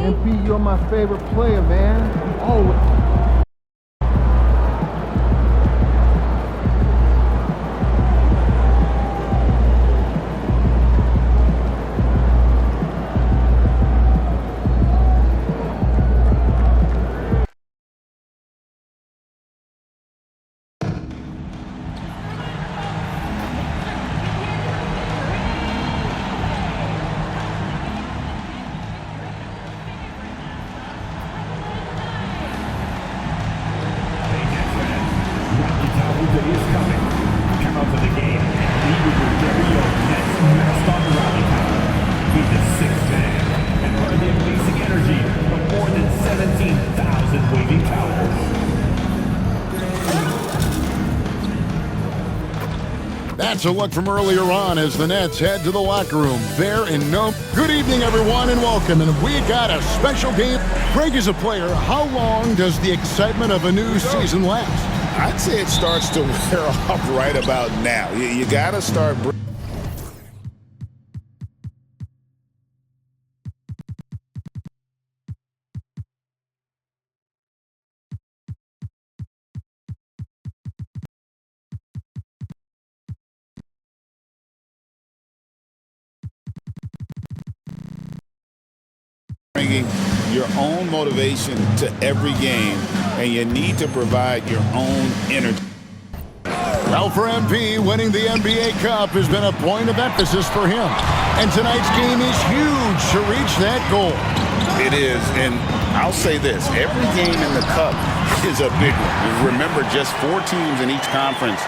MP, you're my favorite player, man. Always. That's a look from earlier on as the Nets head to the locker room. There in no. Good evening, everyone, and welcome. And we got a special game. Greg, is a player, how long does the excitement of a new season last? I'd say it starts to wear off right about now. You got to start. Bringing your own motivation to every game, and you need to provide your own energy. Well, for MP, winning the NBA Cup has been a point of emphasis for him. And tonight's game is huge to reach that goal. It is, and I'll say this, every game in the Cup is a big one. Remember, just 4 teams in each conference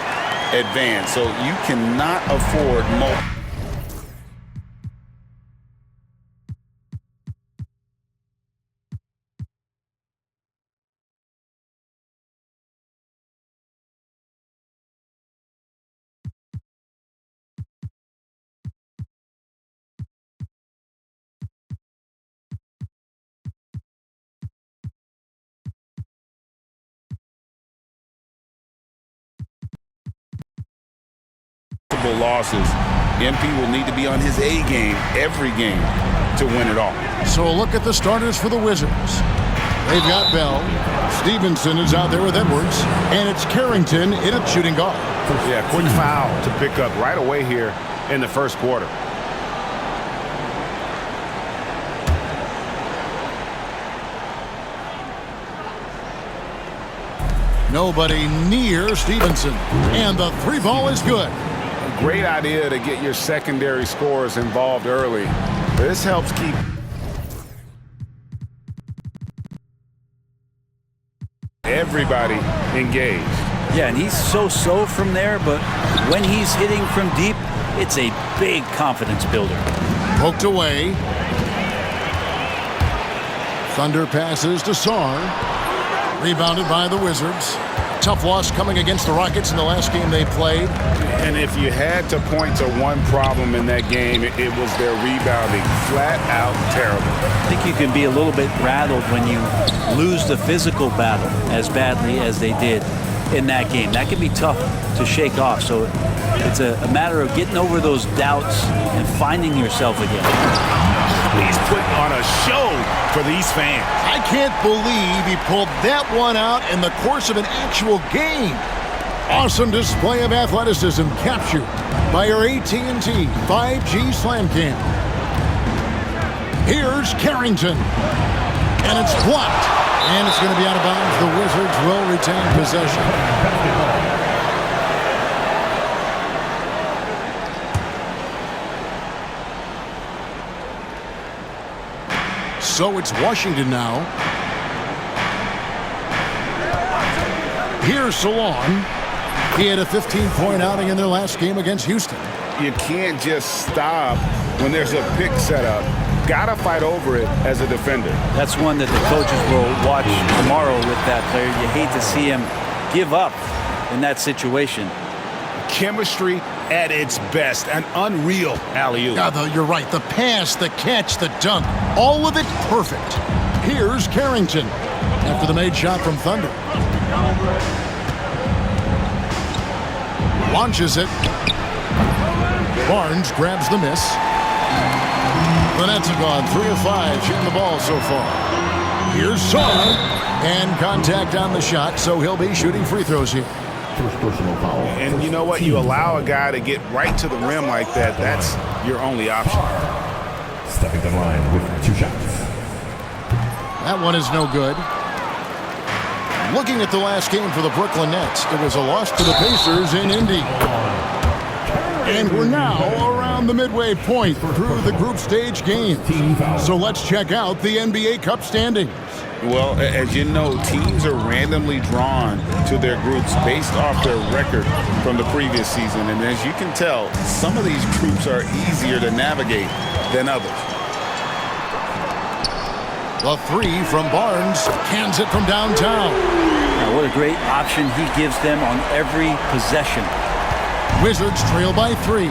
advance, so you cannot afford more. Losses, MP will need to be on his A game every game to win it all. So a look at the starters for the Wizards. They've got Bell. Stevenson is out there with Edwards. And it's Carrington in at shooting guard. Yeah, quick foul to pick up right away here in the first quarter. Nobody near Stevenson. And the 3-ball is good. Great idea to get your secondary scorers involved early. This helps keep everybody engaged. Yeah, and he's so from there, but when he's hitting from deep, it's a big confidence builder. Poked away. Thunder passes to Sarr. Rebounded by the Wizards. Tough loss coming against the Rockets in the last game they played. And if you had to point to one problem in that game, it was their rebounding. Flat out terrible. I think you can be a little bit rattled when you lose the physical battle as badly as they did in that game. That can be tough to shake off. So it's a matter of getting over those doubts and finding yourself again. He's putting on a show for these fans. I can't believe he pulled that one out in the course of an actual game. Awesome display of athleticism captured by our AT&T 5G Slam Cam. Here's Carrington. And it's blocked. And it's going to be out of bounds. The Wizards will retain possession. So it's Washington now. Here's Salon. He had a 15-point outing in their last game against Houston. You can't just stop when there's a pick set up. Gotta fight over it as a defender. That's one that the coaches will watch tomorrow with that player. You hate to see him give up in that situation. Chemistry at its best. An unreal alley-oop. You're right. The pass, the catch, the dunk. All of it perfect. Here's Carrington after the made shot from Thunder. Launches it. Barnes grabs the miss. The Nets have gone 3 of 5 shooting the ball so far. Here's Saul, and contact on the shot, so he'll be shooting free throws here. First personal foul. And you know what? You allow a guy to get right to the rim like that, that's your only option. Stepping to the line with 2 shots. That one is no good. Looking at the last game for the Brooklyn Nets, it was a loss to the Pacers in Indy. And we're now around the midway point through the group stage game. So let's check out the NBA Cup standings. Well, as you know, teams are randomly drawn to their groups based off their record from the previous season. And as you can tell, some of these groups are easier to navigate than others. The 3 from Barnes, cans it from downtown. Now, what a great option he gives them on every possession. Wizards trail by 3.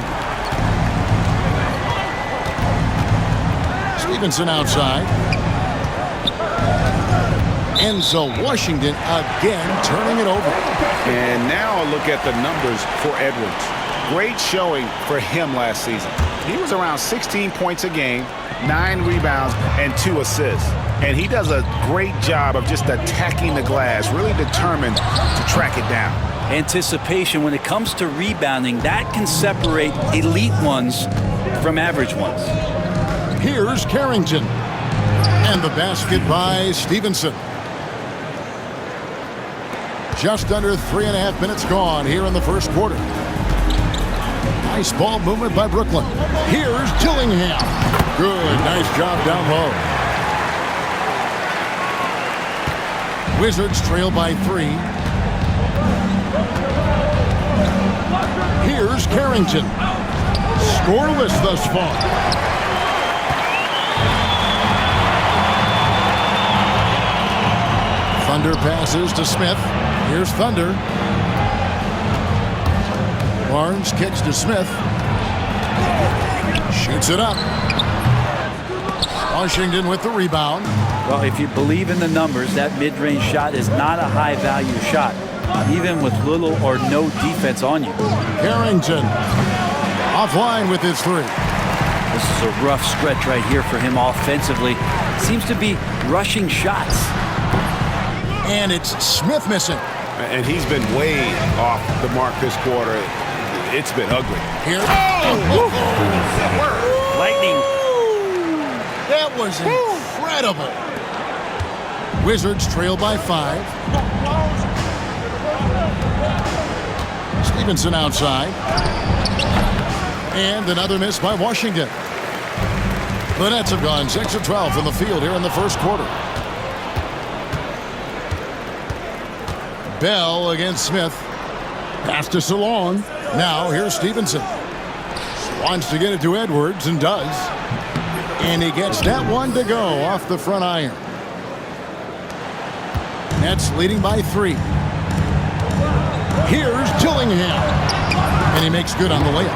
Stevenson outside. Enzo Washington again turning it over. And now a look at the numbers for Edwards. Great showing for him last season. He was around 16 points a game, 9 rebounds, and 2 assists. And he does a great job of just attacking the glass, really determined to track it down. Anticipation when it comes to rebounding, that can separate elite ones from average ones. Here's Carrington. And the basket by Stevenson. Just under 3.5 minutes gone here in the first quarter. Nice ball movement by Brooklyn. Here's Dillingham. Good, nice job down low. Wizards trail by 3. Here's Carrington. Scoreless thus far. Thunder passes to Smith. Here's Thunder. Barnes kicks to Smith. Shoots it up. Washington with the rebound. Well, if you believe in the numbers, that mid-range shot is not a high-value shot, even with little or no defense on you. Carrington offline with his 3. This is a rough stretch right here for him offensively. Seems to be rushing shots. And it's Smith missing. And he's been way off the mark this quarter. It's been ugly. Here. Lightning. That was incredible. Wizards trail by 5. Stevenson outside. And another miss by Washington. The Nets have gone 6 of 12 from the field here in the first quarter. Bell against Smith. Pass to Salon. Now here's Stevenson. Wants to get it to Edwards and does. And he gets that one to go off the front iron. Nets leading by 3. Here's Dillingham. And he makes good on the layup.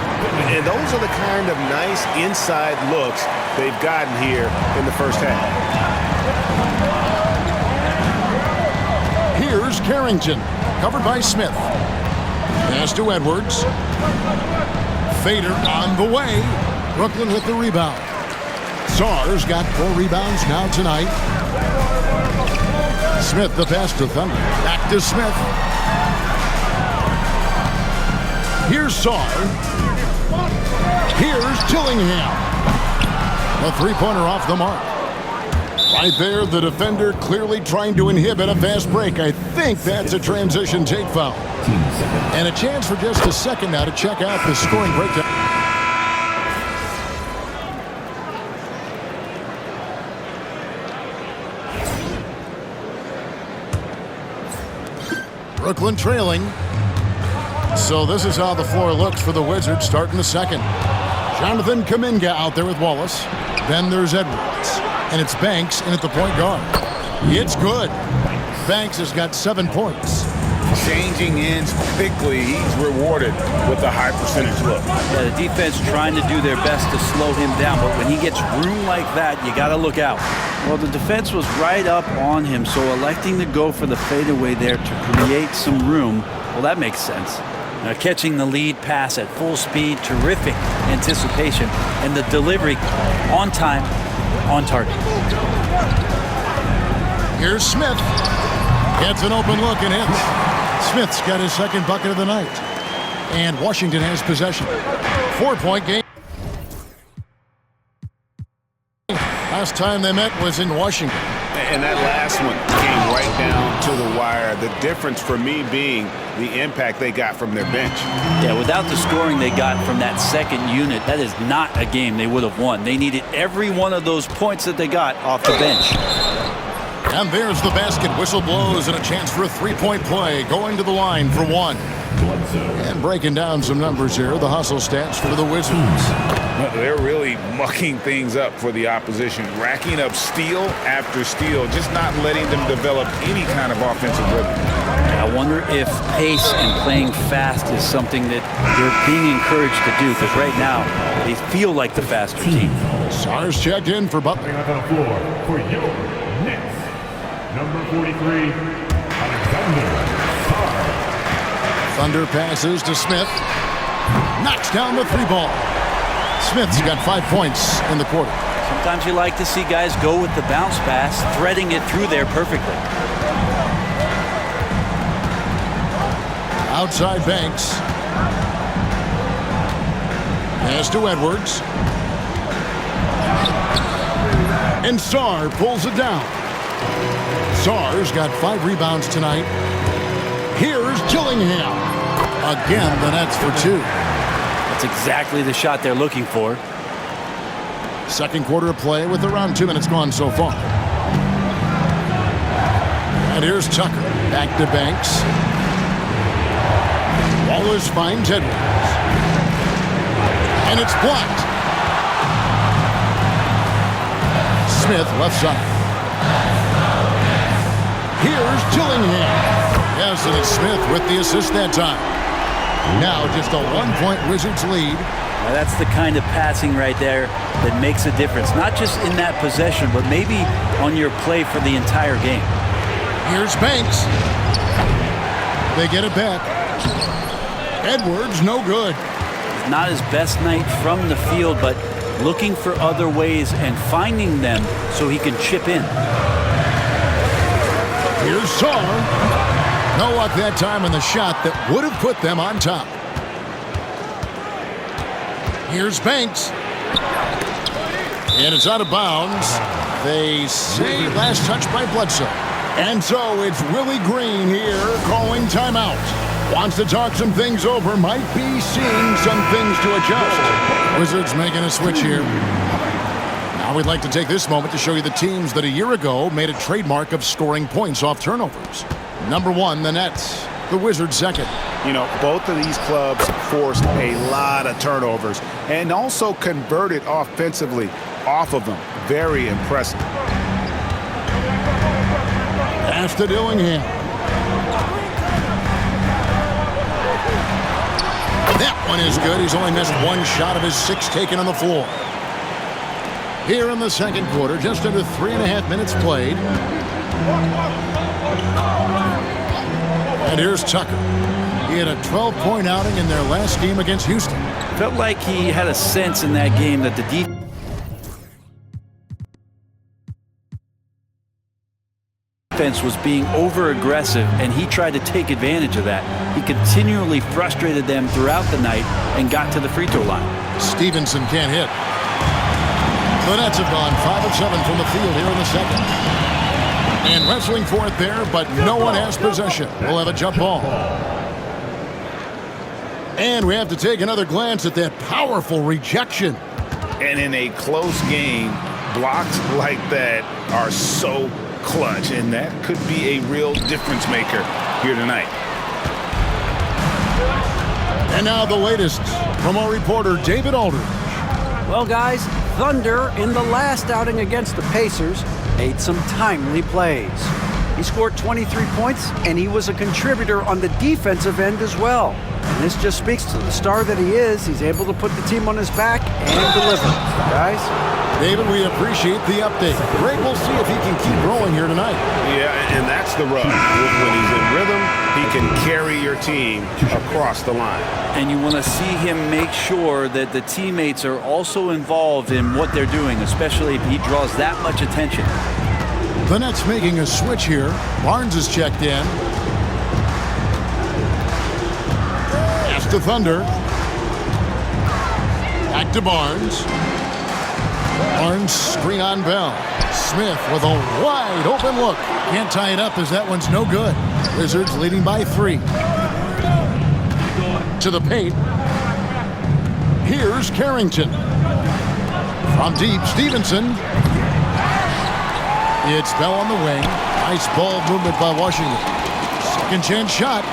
And those are the kind of nice inside looks they've gotten here in the first half. Here's Carrington, covered by Smith. Pass to Edwards. Fader on the way. Brooklyn with the rebound. Sarr's got 4 rebounds now tonight. Smith the pass to Thunder. Back to Smith. Here's Sarr. Here's Dillingham. A 3-pointer off the mark. Right there, the defender clearly trying to inhibit a fast break. I think that's a transition take foul. And a chance for just a second now to check out the scoring breakdown. Brooklyn trailing. So this is how the floor looks for the Wizards starting the second. Jonathan Kuminga out there with Wallace. Then there's Edwards. And it's Banks in at the point guard. It's good. Banks has got 7 points. Changing ends quickly, he's rewarded with a high percentage look. Yeah, the defense trying to do their best to slow him down, but when he gets room like that, you got to look out. Well, the defense was right up on him, so electing to go for the fadeaway there to create some room, well, that makes sense. Now catching the lead pass at full speed, terrific anticipation, and the delivery on time, on target. Here's Smith. Gets an open look and hits. Smith's got his second bucket of the night. And Washington has possession. 4-point game. Last time they met was in Washington. And that last one came right down to the wire. The difference for me being the impact they got from their bench. Yeah, without the scoring they got from that second unit, that is not a game they would have won. They needed every one of those points that they got off the bench. And there's the basket. Whistle blows and a chance for a three-point play. Going to the line for one. And breaking down some numbers here, the hustle stats for the Wizards. They're really mucking things up for the opposition, racking up steal after steal, just not letting them develop any kind of offensive rhythm. I wonder if pace and playing fast is something that you're being encouraged to do, because right now they feel like the faster team. Sars checked in for Butler. On the floor for your Knicks, number 43, Alexander Sarr. Thunder passes to Smith. Knocks down the three ball. Smith's got 5 points in the quarter. Sometimes you like to see guys go with the bounce pass, threading it through there perfectly. Outside Banks. Pass to Edwards. And Sarr pulls it down. Sarr's got 5 rebounds tonight. Here's Gillingham. Again, the Nets for 2. That's exactly the shot they're looking for. Second quarter of play with around 2 minutes gone so far. And here's Tucker. Back to Banks. Wallace finds Edwards. And it's blocked. Smith left side. Here's Gillingham. Yes, and it's Smith with the assist that time. Now just a 1-point Wizards lead. Now that's the kind of passing right there that makes a difference. Not just in that possession, but maybe on your play for the entire game. Here's Banks. They get it back. Edwards, no good. Not his best night from the field, but looking for other ways and finding them so he can chip in. Here's Sarr. No luck that time on the shot that would have put them on top. Here's Banks. And it's out of bounds. They say last touch by Bledsoe. And so it's Willie Green here calling timeout. Wants to talk some things over. Might be seeing some things to adjust. Wizards making a switch here. Now we'd like to take this moment to show you the teams that a year ago made a trademark of scoring points off turnovers. Number 1, the Nets. The Wizards second. You know, both of these clubs forced a lot of turnovers and also converted offensively off of them. Very impressive. Pass to Dillingham. That one is good. He's only missed 1 shot of his 6 taken on the floor. Here in the second quarter, just under 3.5 minutes played. And here's Tucker. He had a 12-point outing in their last game against Houston. Felt like he had a sense in that game that the defense was being over-aggressive, and he tried to take advantage of that. He continually frustrated them throughout the night and got to the free throw line. Stevenson can't hit. The Nets have gone 5 of 7 from the field here in the second. And wrestling for it there, but no one has possession. We'll have a jump ball. And we have to take another glance at that powerful rejection. And in a close game, blocks like that are so clutch, and that could be a real difference maker here tonight. And now the latest from our reporter, David Aldridge. Well, guys, Thunder in the last outing against the Pacers made some timely plays. He scored 23 points, and he was a contributor on the defensive end as well. And this just speaks to the star that he is. He's able to put the team on his back and deliver. Guys? David, we appreciate the update. Greg, we'll see if he can keep growing here tonight. Yeah, and that's the rub. When he's in rhythm, he can carry your team across the line. And you want to see him make sure that the teammates are also involved in what they're doing, especially if he draws that much attention. The Nets making a switch here. Barnes is checked in. Pass to Thunder. Back to Barnes. Barnes screen on Bell. Smith with a wide open look. Can't tie it up as that one's no good. Wizards leading by 3. To the paint. Here's Carrington. From deep, Stevenson. It's Bell on the wing. Nice ball movement by Washington. Second chance shot.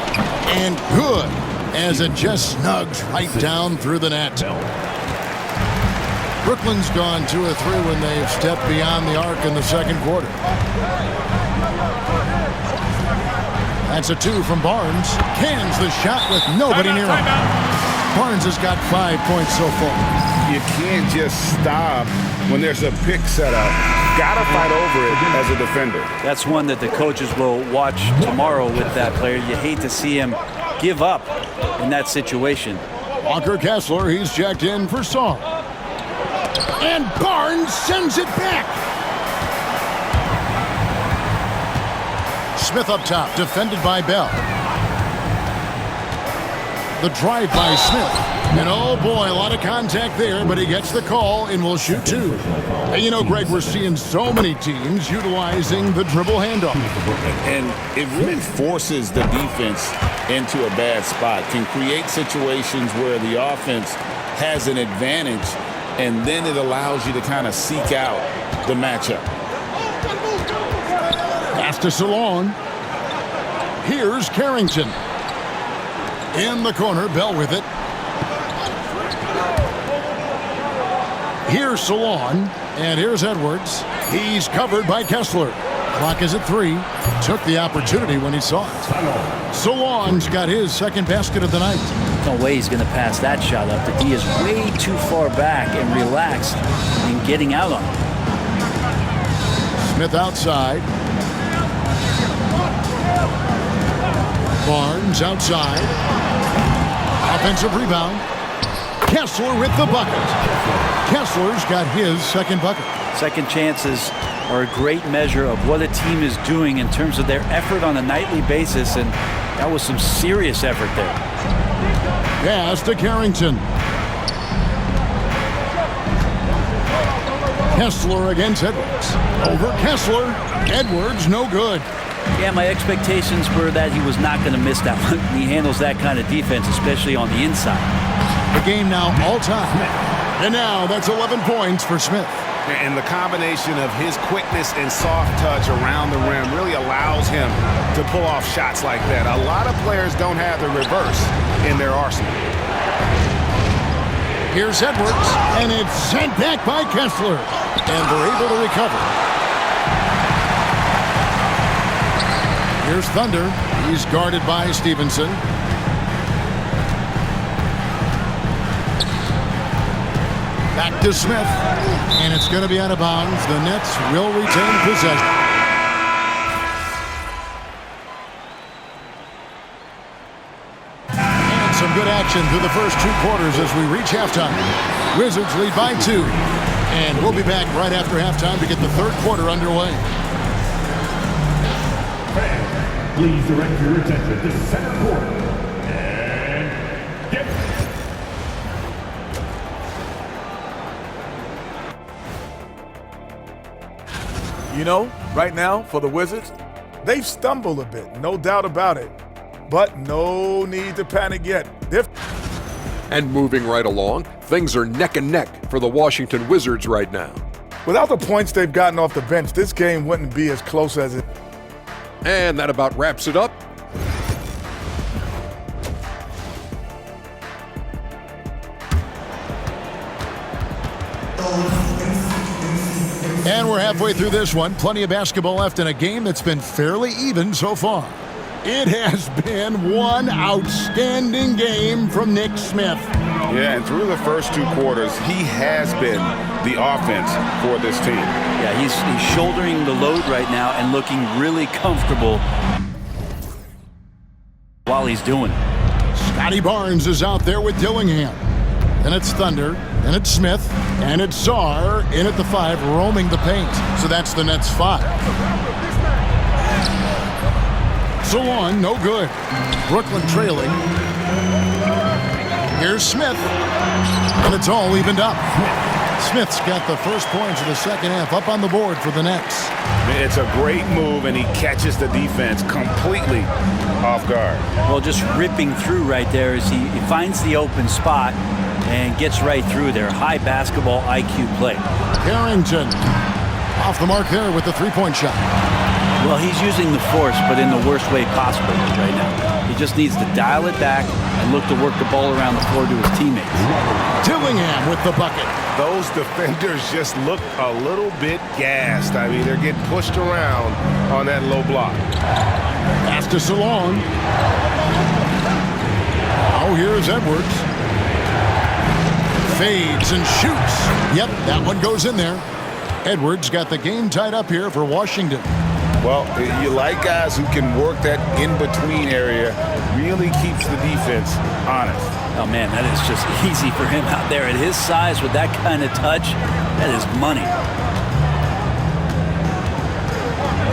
And good as it just snugs right down through the net. Brooklyn's gone 2 of 3 when they've stepped beyond the arc in the second quarter. That's a 2 from Barnes. Cans the shot with nobody near him. Barnes has got 5 points so far. You can't just stop when there's a pick set up. Gotta fight over it as a defender. That's one that the coaches will watch tomorrow with that player. You hate to see him give up in that situation. Walker Kessler, he's checked in for Song. And Barnes sends it back. Smith up top, defended by Bell. The drive by Smith. And oh boy, a lot of contact there, but he gets the call and will shoot 2. And you know, Greg, we're seeing so many teams utilizing the dribble handoff. And it really forces the defense into a bad spot, can create situations where the offense has an advantage, and then it allows you to kind of seek out the matchup. Pass to Salon. Here's Carrington. In the corner, Bell with it. Here's Salon, and here's Edwards. He's covered by Kessler. Clock is at 3. Took the opportunity when he saw it. Salon's got his second basket of the night. No way he's going to pass that shot up. The D is way too far back and relaxed in getting out on it. Smith outside. Barnes outside. Offensive rebound. Kessler with the bucket. Kessler's got his second bucket. Second chances are a great measure of what a team is doing in terms of their effort on a nightly basis, and that was some serious effort there. Pass to Carrington. Kessler against Edwards. Over Kessler. Edwards no good. Yeah, my expectations were that he was not going to miss that one. He handles that kind of defense, especially on the inside. The game now all-time. And now that's 11 points for Smith. And the combination of his quickness and soft touch around the rim really allows him to pull off shots like that. A lot of players don't have the reverse in their arsenal. Here's Edwards, and it's sent back by Kessler. And they're able to recover. Here's Thunder. He's guarded by Stevenson. Back to Smith, and it's going to be out of bounds. The Nets will retain possession. And some good action through the first 2 quarters as we reach halftime. Wizards lead by 2, and we'll be back right after halftime to get the third quarter underway. Please direct your attention to center court. And get You know, right now, for the Wizards, they've stumbled a bit, no doubt about it. But no need to panic yet. And moving right along, things are neck and neck for the Washington Wizards right now. Without the points they've gotten off the bench, this game wouldn't be as close as it. And that about wraps it up. And we're halfway through this one. Plenty of basketball left in a game that's been fairly even so far. It has been one outstanding game from Nick Smith. Yeah, and through the first 2 quarters, he has been the offense for this team. Yeah, he's shouldering the load right now and looking really comfortable while he's doing it. Scotty Barnes is out there with Dillingham. And it's Thunder, and it's Smith, and it's Czar in at the 5, roaming the paint. So that's the Nets' 5. Solon, no good. Brooklyn trailing. Here's Smith, and it's all evened up. Smith's got the first points of the second half up on the board for the Nets. It's a great move, and he catches the defense completely off guard. Well, just ripping through right there as he finds the open spot and gets right through there. High basketball IQ play. Carrington off the mark there with the three-point shot. Well, he's using the force, but in the worst way possible right now. He just needs to dial it back and look to work the ball around the floor to his teammates. Dillingham with the bucket. Those defenders just look a little bit gassed. I mean, they're getting pushed around on that low block. Pass to Solon. Oh, here's Edwards. Fades and shoots. Yep, that one goes in there. Edwards got the game tied up here for Washington. Well, you like guys who can work that in-between area, really keeps the defense honest. Oh, man, that is just easy for him out there. At his size, with that kind of touch, that is money.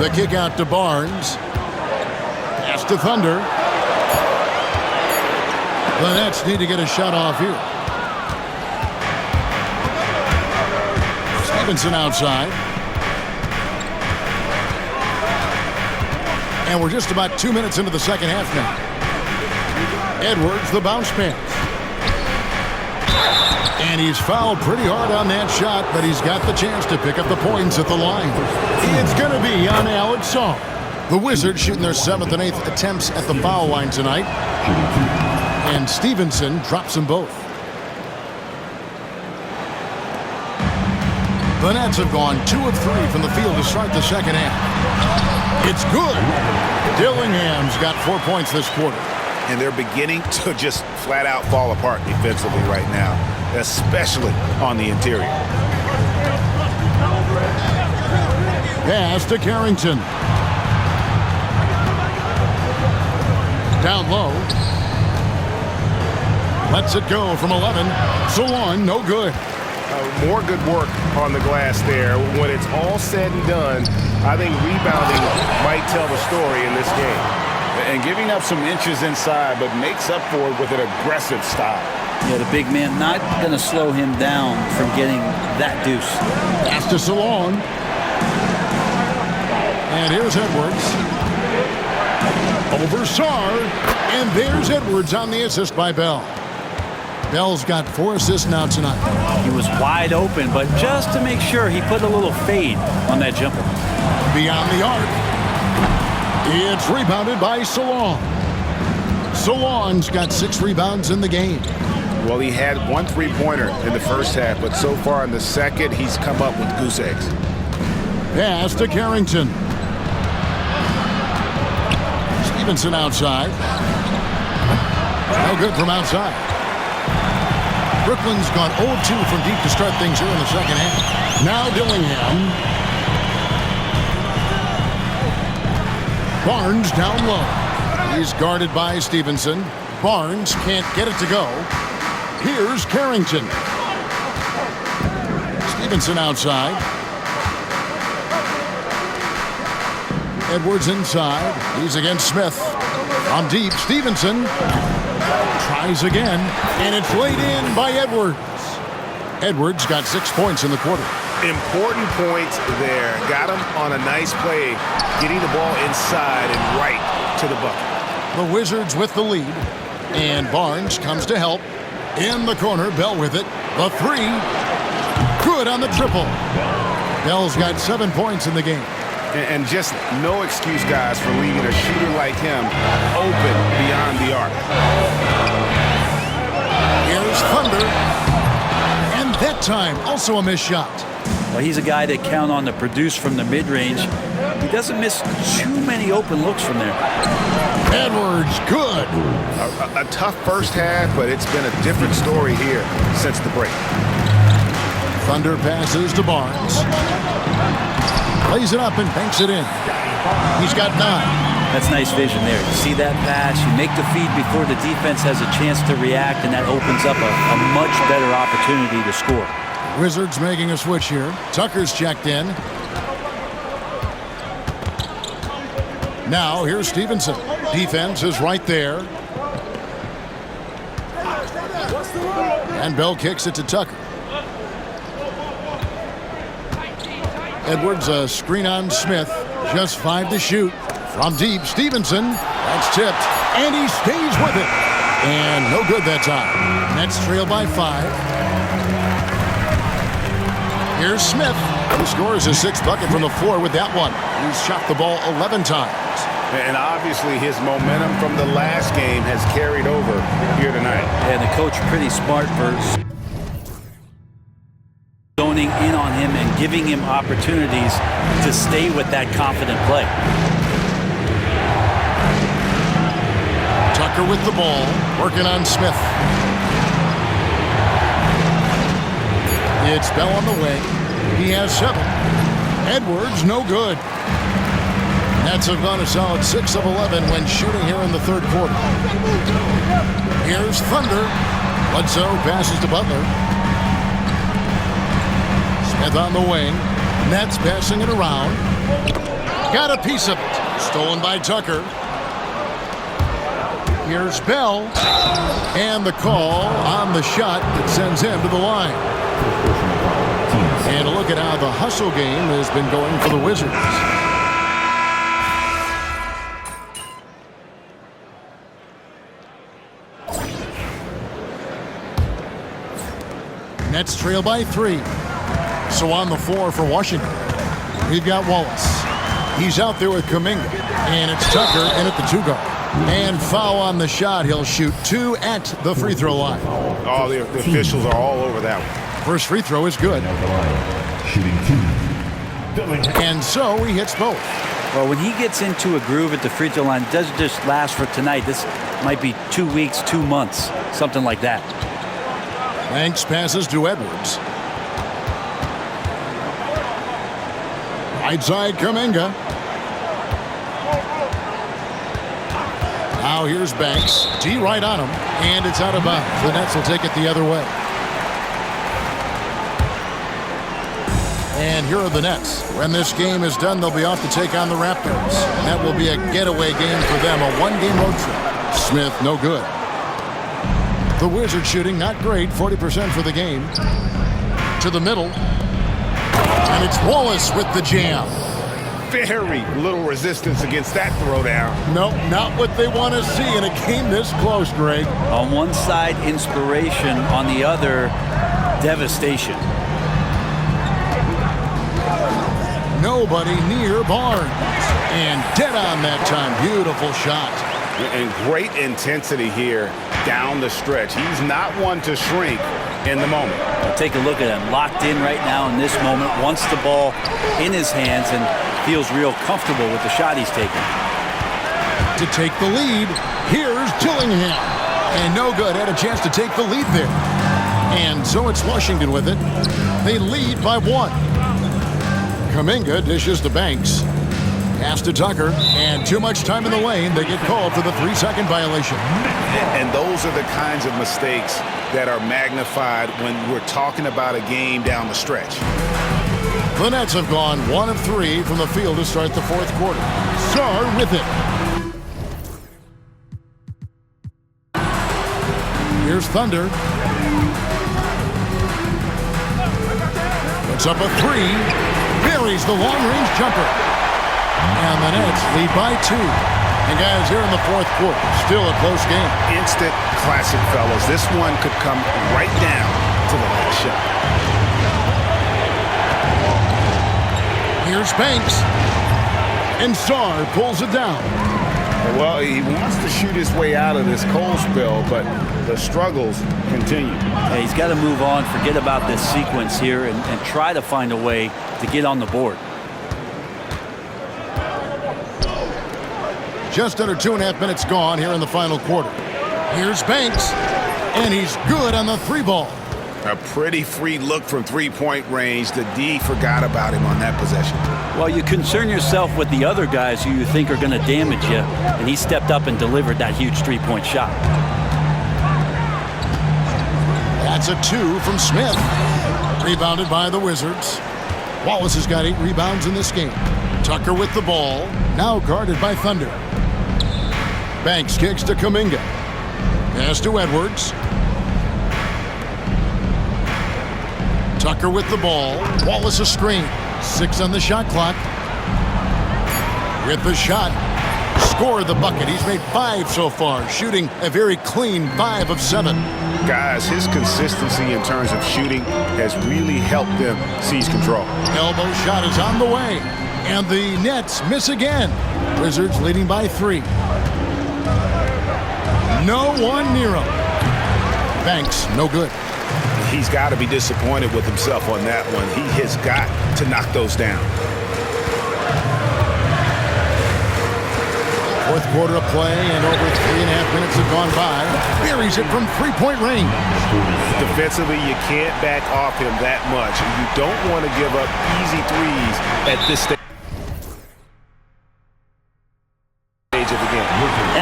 The kick out to Barnes. Pass to Thunder. The Nets need to get a shot off here. Stevenson outside. And we're just about 2 minutes into the second half now. Edwards, the bounce pass. And he's fouled pretty hard on that shot, but he's got the chance to pick up the points at the line. It's going to be on Alex Czar. The Wizards shooting their 7th and 8th attempts at the foul line tonight. And Stevenson drops them both. The Nets have gone 2 of 3 from the field to start the second half. It's good. Dillingham's got 4 points this quarter. And they're beginning to just flat out fall apart defensively right now, especially on the interior. Pass to Carrington. Down low. Lets it go from 11. Solon, no good. More good work on the glass there. When it's all said and done, I think rebounding might tell the story in this game. And giving up some inches inside, but makes up for it with an aggressive stop. Yeah, the big man not going to slow him down from getting that deuce. Pass to Solon. And here's Edwards. Over Czar. And there's Edwards on the assist by Bell. Bell's got 4 assists now tonight. He was wide open, but just to make sure, he put a little fade on that jumper. Beyond the arc. It's rebounded by Solon. Solon's got 6 rebounds in the game. Well, he had 1 3-pointer in the first half, but so far in the second, he's come up with goose eggs. Pass to Carrington. Stevenson outside. No good from outside. Brooklyn's gone 0-2 from deep to start things here in the second half. Now Dillingham. Barnes down low. He's guarded by Stevenson. Barnes can't get it to go. Here's Carrington. Stevenson outside. Edwards inside. He's against Smith. On deep, Stevenson tries again, and it's laid in by Edwards. Edwards got 6 points in the quarter. Important points there. Got him on a nice play, getting the ball inside and right to the bucket. The Wizards with the lead, and Barnes comes to help. In the corner, Bell with it. The 3, good on the triple. Bell's got 7 points in the game. And just no excuse, guys, for leaving a shooter like him open beyond the arc. Here's Thunder. And that time, also a missed shot. Well, he's a guy that count on to produce from the mid-range. He doesn't miss too many open looks from there. Edwards, good. A tough first half, but it's been a different story here since the break. Thunder passes to Barnes. Plays it up and banks it in. He's got 9. That's nice vision there. You see that pass, you make the feed before the defense has a chance to react, and that opens up a much better opportunity to score. Wizards making a switch here. Tucker's checked in. Now here's Stevenson. Defense is right there. And Bell kicks it to Tucker. Edwards a screen on Smith. Just 5 to shoot. From deep, Stevenson. That's tipped. And he stays with it. And no good that time. Nets trail by 5. Here's Smith, who scores his 6th bucket from the floor with that one. He's shot the ball 11 times. And obviously his momentum from the last game has carried over here tonight. And the coach pretty smart for zoning in on him and giving him opportunities to stay with that confident play. Tucker with the ball, working on Smith. It's Bell on the wing. He has 7. Edwards, no good. Nets have gone a solid 6 of 11 when shooting here in the 3rd quarter. Here's Thunder. Bledsoe passes to Butler. Smith on the wing. Nets passing it around. Got a piece of it. Stolen by Tucker. Here's Bell. And the call on the shot that sends him to the line. And a look at how the hustle game has been going for the Wizards. Nets trail by 3. So on the floor for Washington, we've got Wallace. He's out there with Kuminga. And it's Tucker in at the 2-guard. And foul on the shot. He'll shoot 2 at the free throw line. Oh, the officials are all over that one. First free throw is good. Shooting 2. And so he hits both. Well, when he gets into a groove at the free throw line, it doesn't just last for tonight. This might be 2 weeks, 2 months, something like that. Banks passes to Edwards. Right side, Kuminga. Now here's Banks. D right on him, and it's out of bounds. The Nets will take it the other way. And here are the Nets. When this game is done, they'll be off to take on the Raptors. And that will be a getaway game for them, a 1-game road trip. Smith, no good. The Wizards shooting not great, 40% for the game. To the middle. And it's Wallace with the jam. Very little resistance against that throwdown. Nope, not what they want to see in a game this close, Greg. On one side, inspiration. On the other, devastation. Nobody near Barnes. And dead on that time. Beautiful shot. And great intensity here down the stretch. He's not one to shrink in the moment. Take a look at him. Locked in right now in this moment. Wants the ball in his hands and feels real comfortable with the shot he's taking. To take the lead, here's Dillingham. And no good. Had a chance to take the lead there. And so it's Washington with it. They lead by 1. Kuminga dishes to Banks. Pass to Tucker, and too much time in the lane. They get called for the 3-second violation. And those are the kinds of mistakes that are magnified when we're talking about a game down the stretch. The Nets have gone 1 of 3 from the field to start the 4th quarter. Sarr with it. Here's Thunder. Puts up a 3. Buries the long-range jumper. And the Nets lead by 2. And guys, here in the 4th quarter, still a close game. Instant classic, fellas. This one could come right down to the last shot. Here's Banks. And Sarr pulls it down. Well, he wants to shoot his way out of this cold spell, but the struggles continue. Yeah, he's got to move on, forget about this sequence here, and try to find a way to get on the board. Just under 2.5 minutes gone here in the final quarter. Here's Banks, and he's good on the 3 ball. A pretty free look from three-point range. The D forgot about him on that possession. Well, you concern yourself with the other guys who you think are going to damage you, and he stepped up and delivered that huge 3-point shot. That's a 2 from Smith. Rebounded by the Wizards. Wallace has got 8 rebounds in this game. Tucker with the ball, now guarded by Thunder. Banks kicks to Kuminga. Pass to Edwards. Tucker with the ball. Wallace a screen. 6 on the shot clock. With the shot. Scored the bucket. He's made 5 so far, shooting a very clean 5 of 7. Guys, his consistency in terms of shooting has really helped them seize control. Elbow shot is on the way. And the Nets miss again. Wizards leading by 3. No one near him. Banks, no good. He's got to be disappointed with himself on that one. He has got to knock those down. Fourth quarter of play, and over 3.5 minutes have gone by. Buries it from 3-point range. Defensively, you can't back off him that much. You don't want to give up easy threes at this stage of the game.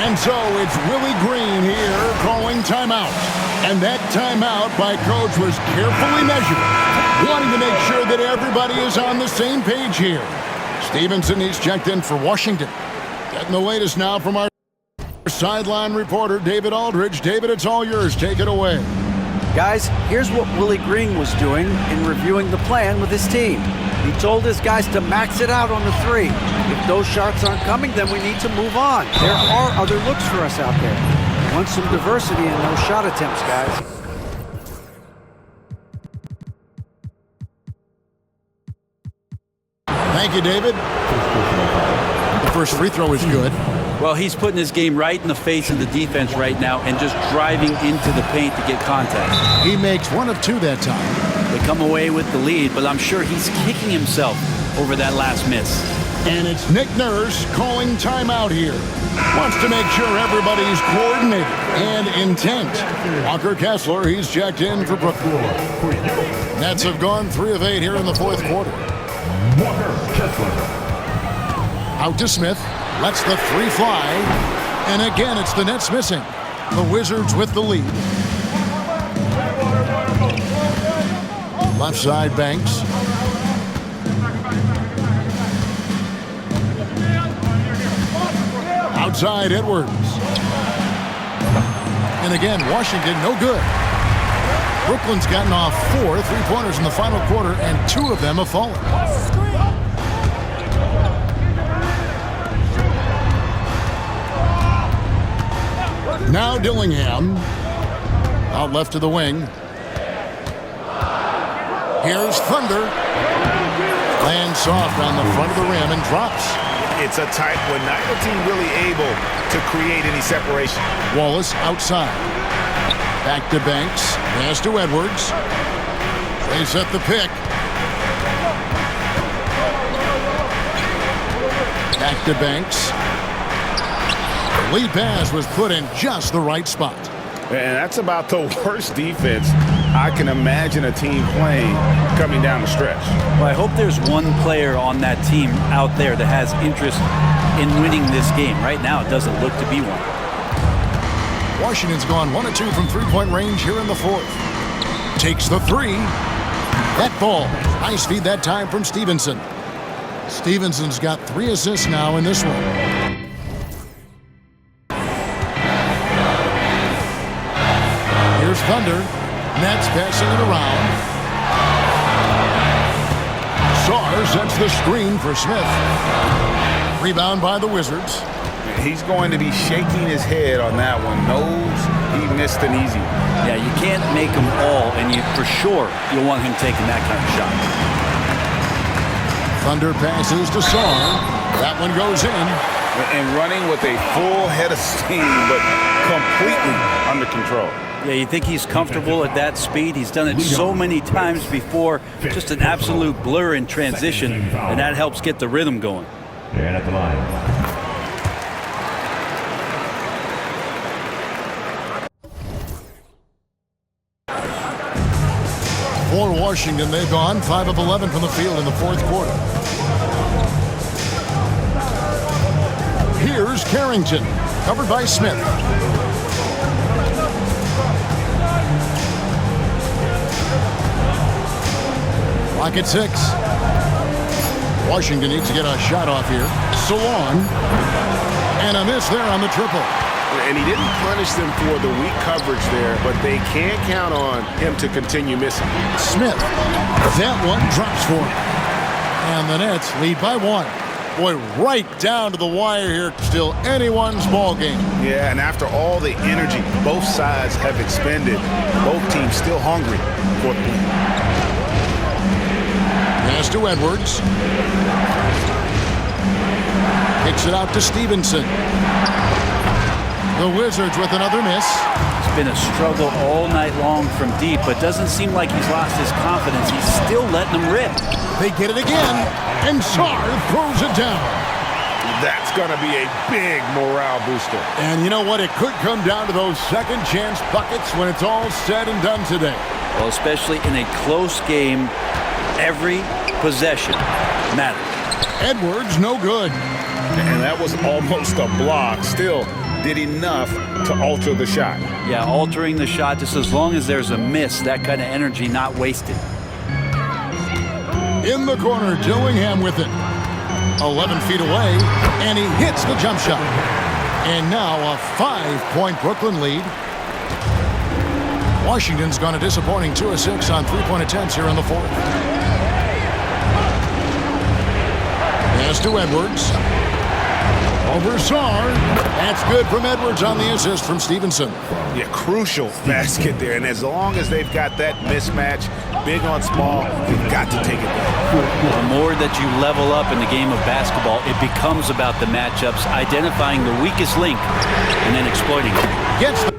And so it's Willie Green here calling timeout. And that timeout by Coach was carefully measured, wanting to make sure that everybody is on the same page here. Stevenson, he's checked in for Washington. Getting the latest now from our sideline reporter, David Aldridge. David, it's all yours. Take it away. Guys, here's what Willie Green was doing in reviewing the plan with his team. He told his guys to max it out on the 3. If those shots aren't coming, then we need to move on. There are other looks for us out there. Want some diversity in those shot attempts, guys. Thank you, David. The first free throw is good. Well, he's putting his game right in the face of the defense right now and just driving into the paint to get contact. He makes 1 of 2 that time. They come away with the lead, but I'm sure he's kicking himself over that last miss. And it's Nick Nurse calling timeout here. Wants to make sure everybody's coordinated and intent. Walker Kessler, he's checked in for Brooklyn. Nets have gone 3 of 8 here in the fourth quarter. Walker Kessler. Out to Smith. Lets the 3 fly. And again, it's the Nets missing. The Wizards with the lead. Left side, Banks. Outside, Edwards. And again, Washington, no good. Brooklyn's gotten off 4 3-pointers in the final quarter, and 2 of them have fallen. Now Dillingham. Out left to the wing. Here's Thunder. Lands soft on the front of the rim and drops. It's a tight one. Neither team really able to create any separation. Wallace outside. Back to Banks. Pass to Edwards. They set the pick. Back to Banks. The lead pass was put in just the right spot. And that's about the worst defense I can imagine a team playing coming down the stretch. Well, I hope there's one player on that team out there that has interest in winning this game. Right now, it doesn't look to be one. Washington's gone 1 of 2 from 3-point range here in the fourth. Takes the 3. That ball. Nice feed that time from Stevenson. Stevenson's got 3 assists now in this one. Here's Thunder. Nets passing it around. Sarr sets the screen for Smith. Rebound by the Wizards. He's going to be shaking his head on that one. Knows he missed an easy one. Yeah, you can't make them all, and for sure you'll want him taking that kind of shot. Thunder passes to Sarr. That one goes in. and running with a full head of steam, but completely under control. Yeah, you think he's comfortable at that speed? He's done it so many times before. Just an absolute blur in transition, and that helps get the rhythm going. And at the line. For Washington, they've gone 5 of 11 from the field in the fourth quarter. Here's Carrington, covered by Smith. Clock at 6. Washington needs to get a shot off here. Salon. And a miss there on the triple. And he didn't punish them for the weak coverage there, but they can't count on him to continue missing. Smith. That one drops for him. And the Nets lead by 1. Boy, right down to the wire here. Still anyone's ball game. Yeah, and after all the energy both sides have expended, both teams still hungry for the win. Pass to Edwards. Kicks it out to Stevenson. The Wizards with another miss. It's been a struggle all night long from deep, but doesn't seem like he's lost his confidence. He's still letting them rip. They get it again, and Sarr throws it down. That's going to be a big morale booster. And you know what? It could come down to those second chance buckets when it's all said and done today. Well, especially in a close game, every possession matters. Edwards, no good. And that was almost a block. Still did enough to alter the shot. Yeah, altering the shot just as long as there's a miss, that kind of energy not wasted. In the corner, Dillingham with it. 11 feet away, and he hits the jump shot. And now a 5-point Brooklyn lead. Washington's gone a disappointing 2 of 6 on 3-point attempts here in the fourth. Pass to Edwards. Over Sarr. That's good from Edwards on the assist from Stevenson. Yeah, crucial basket there. And as long as they've got that mismatch, big on small, you've got to take it back. The more that you level up in the game of basketball, it becomes about the matchups, identifying the weakest link, and then exploiting it. Gets the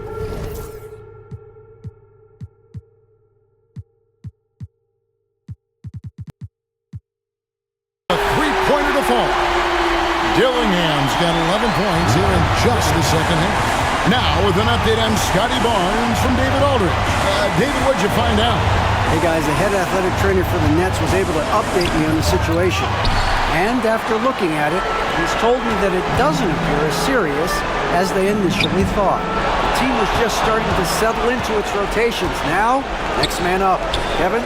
three-pointer to fall. Dillingham's got 11 points here in just the second half. Now with an update on Scotty Barnes from David Aldridge. David, what'd you find out? Hey guys, the head athletic trainer for the Nets was able to update me on the situation. And after looking at it, he's told me that it doesn't appear as serious as they initially thought. The team was just starting to settle into its rotations. Now, next man up. Kevin?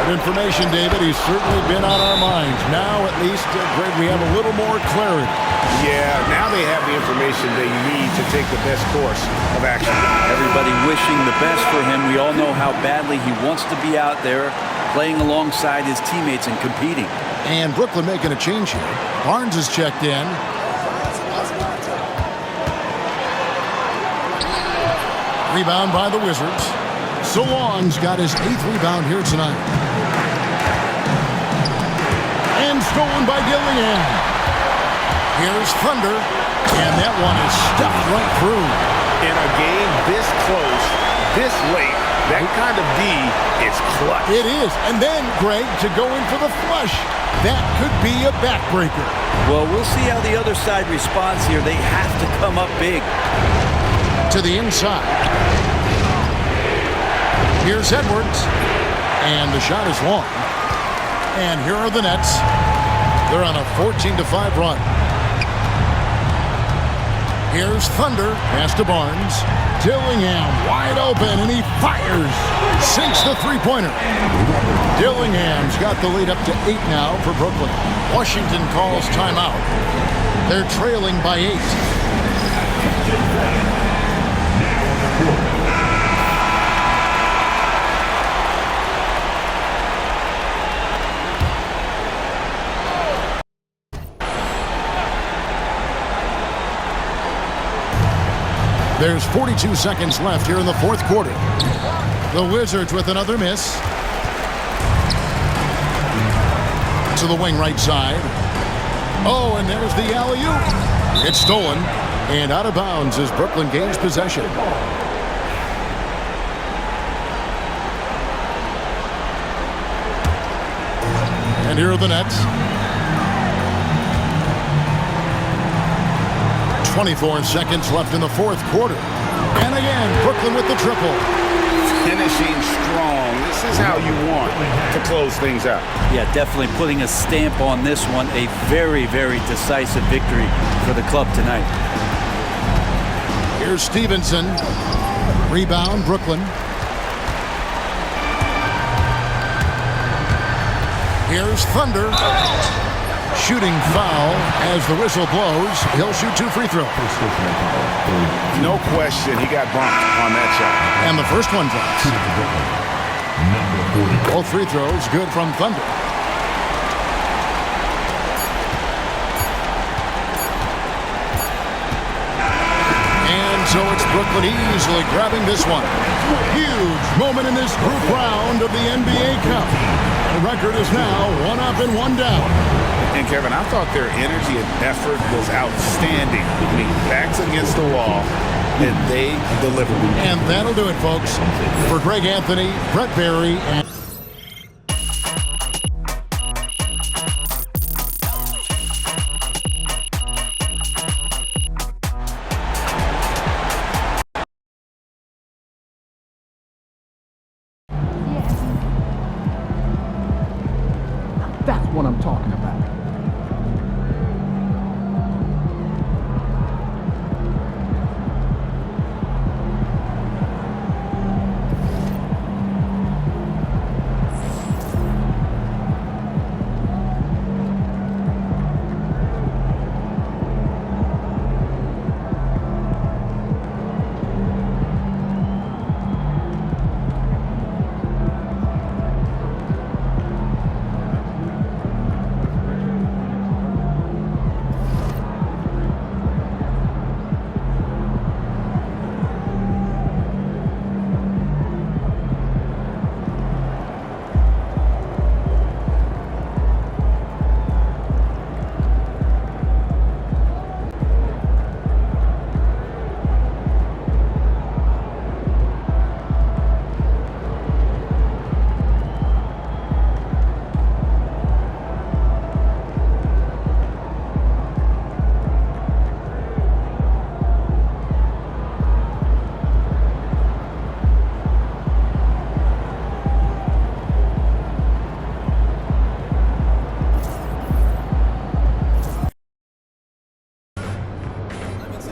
Good information, David. He's certainly been on our minds. Now, at least, Greg, we have a little more clarity. Yeah, now they have the information they need to take the best course of action. Everybody wishing the best for him. We all know how badly he wants to be out there playing alongside his teammates and competing. And Brooklyn making a change here. Barnes is checked in. Rebound by the Wizards. Salon's got his 8th rebound here tonight. And stolen by Dillingham. Here's Thunder. And that one is stuffed right through. In a game this close, this late, that kind of D is clutch. It is. And then, Greg, to go in for the flush. That could be a backbreaker. Well, we'll see how the other side responds here. They have to come up big. To the inside. Here's Edwards. And the shot is long. And here are the Nets. They're on a 14-5 run. Here's Thunder. Pass to Barnes. Dillingham wide open, and he fires. Sinks the three-pointer. Dillingham's got the lead up to 8 now for Brooklyn. Washington calls timeout. They're trailing by 8. There's 42 seconds left here in the fourth quarter. The Wizards with another miss. To the wing right side. Oh, and there's the alley-oop. It's stolen and out of bounds as Brooklyn gains possession. And here are the Nets. 24 seconds left in the fourth quarter. And again, Brooklyn with the triple. Finishing strong. This is how you want to close things out. Yeah, definitely putting a stamp on this one. A very, very decisive victory for the club tonight. Here's Stevenson. Rebound, Brooklyn. Here's Thunder. Shooting foul as the whistle blows. He'll shoot 2 free throws. No question, he got bumped on that shot. And the first one drops. Both free throws good from Thunder. And so it's Brooklyn easily grabbing this one. Huge moment in this group round of the NBA Cup. The record is now 1 up and 1 down. And Kevin, I thought their energy and effort was outstanding. I mean, backs against the wall, and they delivered. And that'll do it, folks. For Greg Anthony, Brett Barry, and That's what I'm talking about.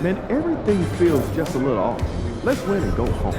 Man, everything feels just a little off. Let's win and go home.